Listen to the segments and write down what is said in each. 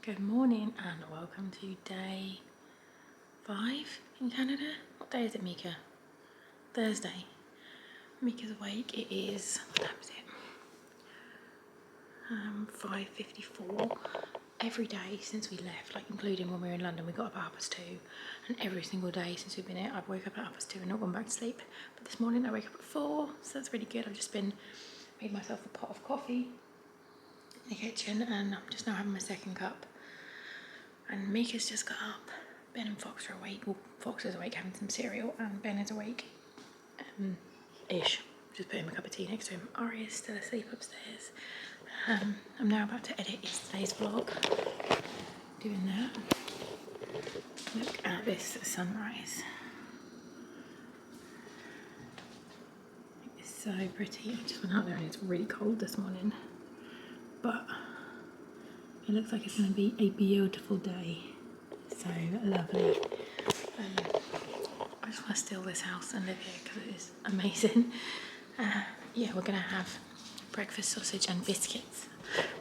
Good morning and welcome to day 5 in Canada. What day is it, Mika? Thursday. Mika's awake. It is, what time is it? 5:54. Every day since we left, like including when we were in London, we got up at 2:30, and every single day since we've been here, I've woke up at 2:30 and not gone back to sleep. But this morning I wake up at 4, so that's really good. I've just made myself a pot of coffee in the kitchen, and I'm just now having my second cup. And Mika's just got up. Ben and Fox are awake. Well, Fox is awake having some cereal, and Ben is awake ish. Just put him a cup of tea next to him. Ari is still asleep upstairs. I'm now about to edit yesterday's vlog. Doing that. Look at this sunrise. It's so pretty. I just went out there and it's really cold this morning. But it looks like it's going to be a beautiful day. So lovely. I just want to steal this house and live here because it is amazing. Yeah, we're going to have breakfast sausage and biscuits,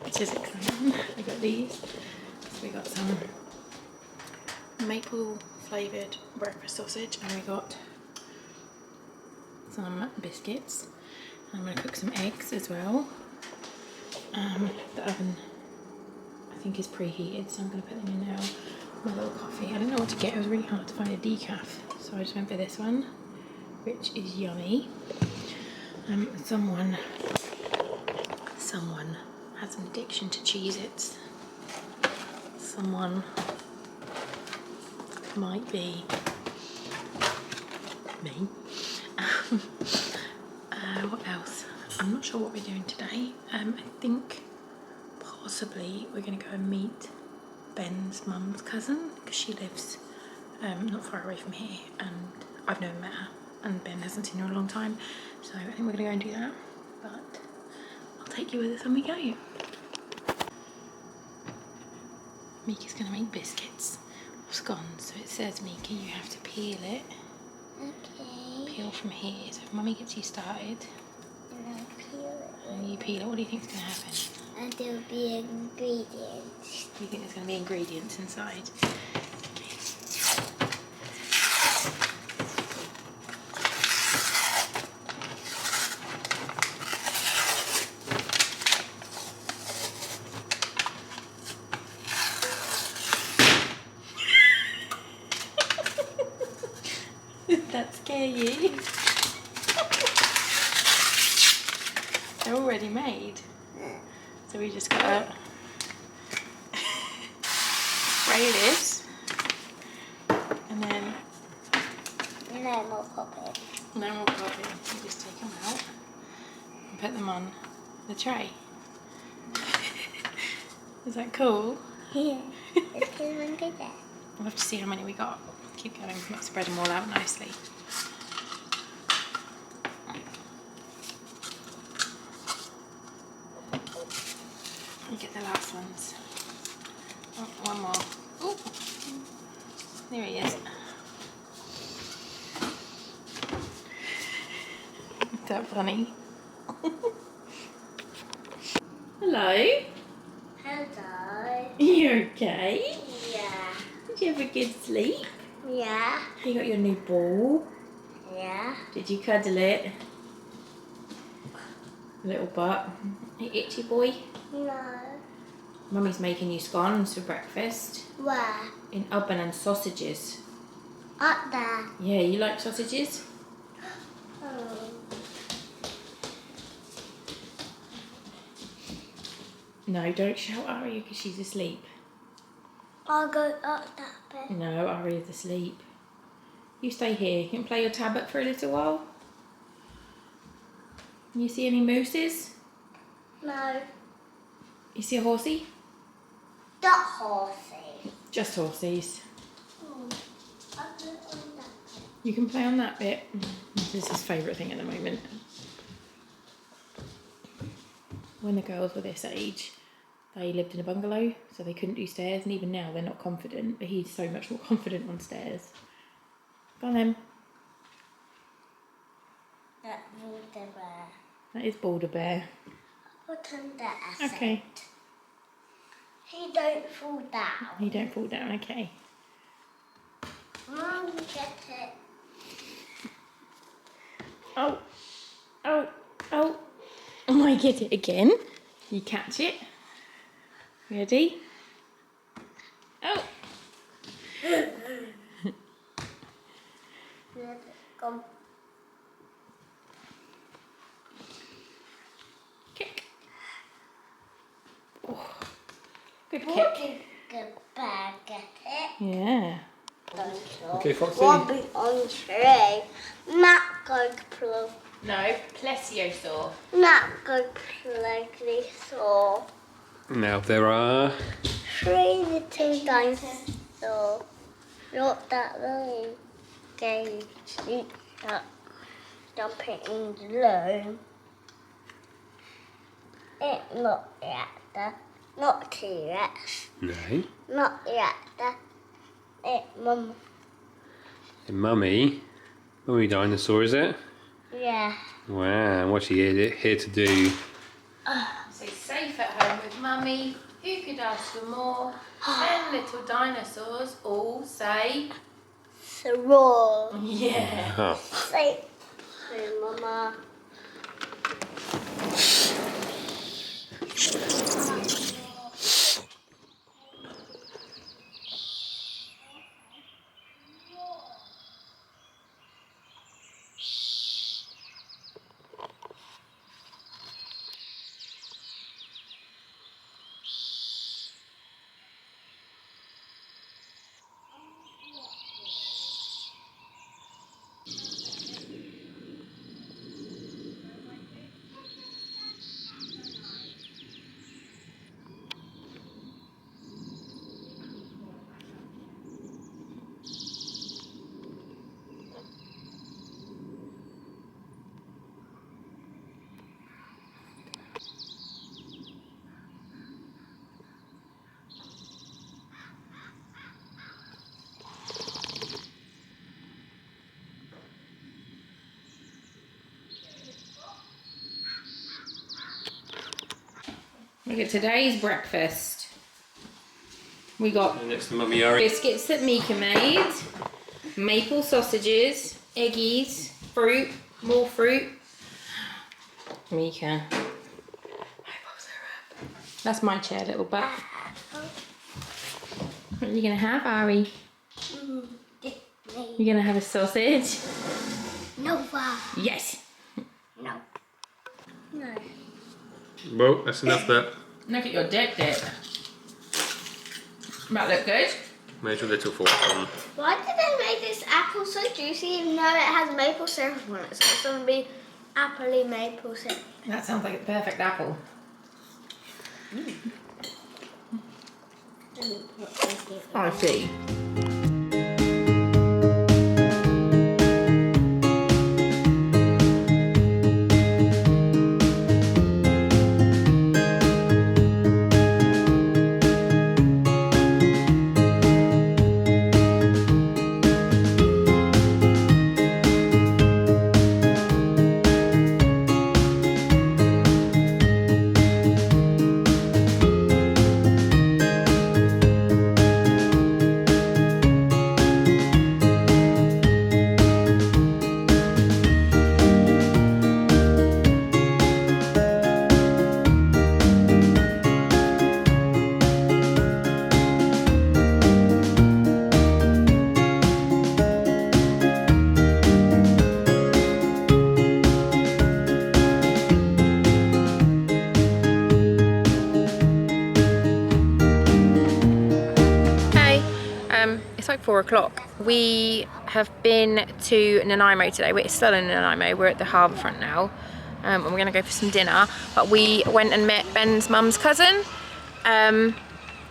which is exciting. We got these. So we got some maple flavoured breakfast sausage, and we got some biscuits. And I'm going to cook some eggs as well. The oven I think is preheated, so I'm going to put them in now. My little coffee. I didn't know what to get. It was really hard to find a decaf, so I just went for this one, which is yummy. Someone has an addiction to Cheez-Its. Someone might be me. What else? I'm not sure what we're doing today. I think possibly we're going to go and meet Ben's mum's cousin, because she lives not far away from here, and I've never met her, and Ben hasn't seen her in a long time, so I think we're going to go and do that. But I'll take you with us when we go. Mika's going to make biscuits of scones, so it says, Mika, you have to peel it. Okay. Peel from here, so if Mummy gets you started. And I'll peel it. And you peel it, what do you think is going to happen? And there'll be ingredients. Do you think there's going to be ingredients inside? Did that scare you? They're already made. So we just gotta spray this, and then No more popping. no more popping. You just take them out and put them on the tray. Is that cool? Yeah. Let's get one good there. We'll have to see how many we got. Keep going, let's spread them all out nicely. And get the last ones. Oh, one more. Oh, there he is. Is that funny? Hello. Hello. You okay? Yeah. Did you have a good sleep? Yeah. You got your new ball. Yeah. Did you cuddle it? Little butt. Hey, itchy boy. No. Mummy's making you scones for breakfast. Where? In oven and sausages. Up there. Yeah, you like sausages? Oh. No, don't shout Aria because she's asleep. I'll go up that bit. No, Aria's asleep. You stay here. You can play your tablet for a little while. Can you see any mooses? No. You see a horsey? That horsey. Just horsies. Oh. I'll go on that bit. You can play on that bit. This is his favourite thing at the moment. When the girls were this age, they lived in a bungalow, so they couldn't do stairs, and even now they're not confident, but he's so much more confident on stairs. Go on then. That water bear. That is Boulder Bear. Put on that. Okay. He don't fall down. You don't fall down, okay. Mum, get it. Oh, oh, oh. Oh, I get it again. You catch it. Ready? Oh. Come. Kick. Oh. Good What kick. did the bag get it? Yeah. Okay, Foxy. Wobbly on tree. Not going to play. No, plesiosaur. Not going to play this. Now there are 3 little dinosaurs. Not that really gauge. Jumping in the room. It's not reactor. Not T-Rex. no. Not reactor. It's Mum. Mummy dinosaur, is it? Yeah. Wow, what's she here to do? So safe at home with Mummy. Who could ask for more? 10 little dinosaurs all say... So raw. Yeah. Oh. Say, Mama. Look at today's breakfast. We got Next to Mummy Ari. biscuits that Mika made, maple sausages, eggies, fruit, more fruit. Mika. That's my chair, little butt. What are you gonna have, Ari? You gonna have a sausage? No. Yes. No. No. Well, that's enough that. Look at your dip. That look good? Where's your little fork on? Why did they make this apple so juicy even though it has maple syrup on it? So it's going to be appley maple syrup. That sounds like a perfect apple. I see. It's like 4 o'clock. We have been to Nanaimo today. We're still in Nanaimo. We're at the harbourfront now, and we're going to go for some dinner. But we went and met Ben's mum's cousin.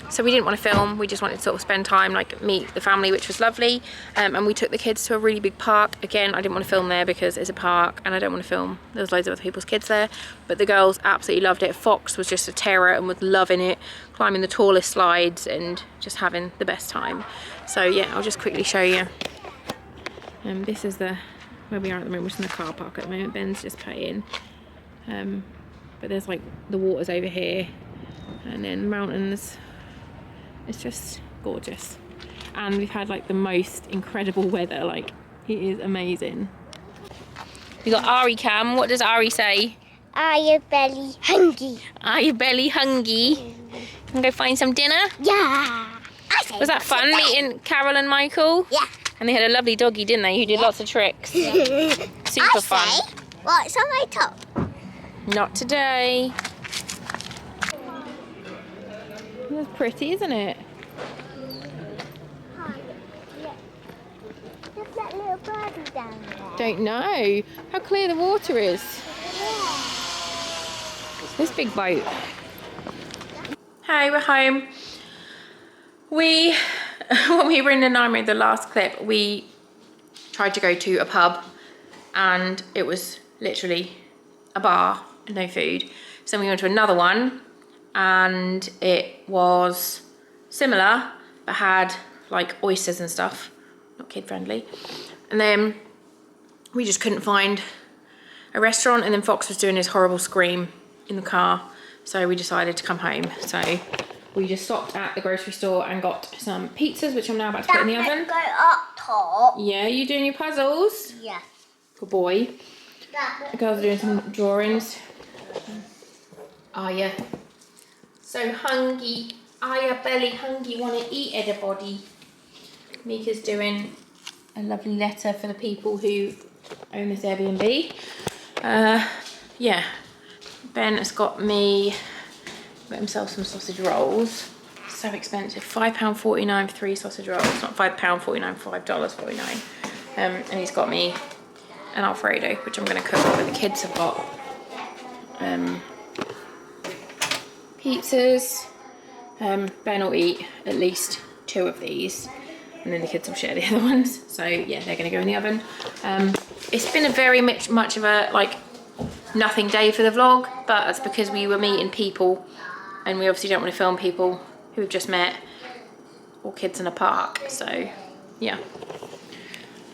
So we didn't want to film. We just wanted to sort of spend time, like meet the family, which was lovely. And we took the kids to a really big park. Again, I didn't want to film there because it's a park, and I don't want to film. There was loads of other people's kids there, but the girls absolutely loved it. Fox was just a terror and was loving it, climbing the tallest slides and just having the best time. So yeah, I'll just quickly show you. This is where we are at the moment. We're just in the car park at the moment. Ben's just paying. But there's like the water's over here, and then mountains It's just gorgeous. And we've had like the most incredible weather, like it is amazing. We got Ari Cam. What does Ari say? Are you belly hungry? Are you belly hungry? Can go find some dinner? Yeah. Was that fun meeting Carol and Michael? Yeah. And they had a lovely doggy, didn't they? Who did lots of tricks. Super fun. What's on my top? Not today. That's pretty, isn't it? Just that little birdie down there. Don't know how clear the water is. This big boat. Hey, we're home. When we were in Nanaimo, the last clip, we tried to go to a pub and it was literally a bar and no food. So we went to another one and it was similar but had like oysters and stuff, not kid friendly. And then we just couldn't find a restaurant, and then Fox was doing his horrible scream in the car, so we decided to come home. So we just stopped at the grocery store and got some pizzas, which I'm now about to put in the oven. Go up top. Yeah, you doing your puzzles? Yeah. Good boy. The girls are doing some drawings. Are you so hungry? Are you belly hungry? Want to eat everybody? Mika's doing a lovely letter for the people who own this Airbnb. Yeah, Ben has got himself some sausage rolls. So expensive, £5.49 for 3 sausage rolls. Not £5.49, $5.49. And he's got me an Alfredo, which I'm going to cook. But the kids have got pizzas. Ben will eat at least 2 of these, and then the kids will share the other ones. So yeah, they're going to go in the oven. It's been a very much of a like nothing day for the vlog, but that's because we were meeting people, and we obviously don't want to film people who we've just met or kids in a park. So yeah,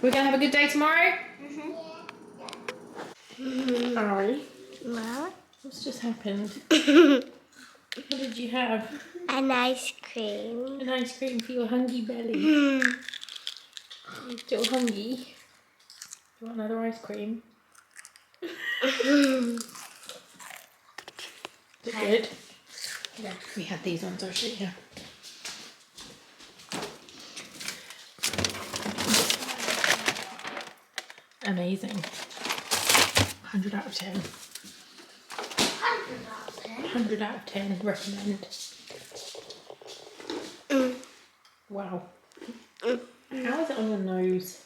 we're gonna have a good day tomorrow. Alright. Well, What's just happened? What did you have? an ice cream. An ice cream for your hungry belly. You're still hungry. Do you want another ice cream? Is it good? Yeah. We had these ones, I'll show you. Amazing. 100 out of 10. 100 out of 10. Recommend. Wow. How is it on your nose?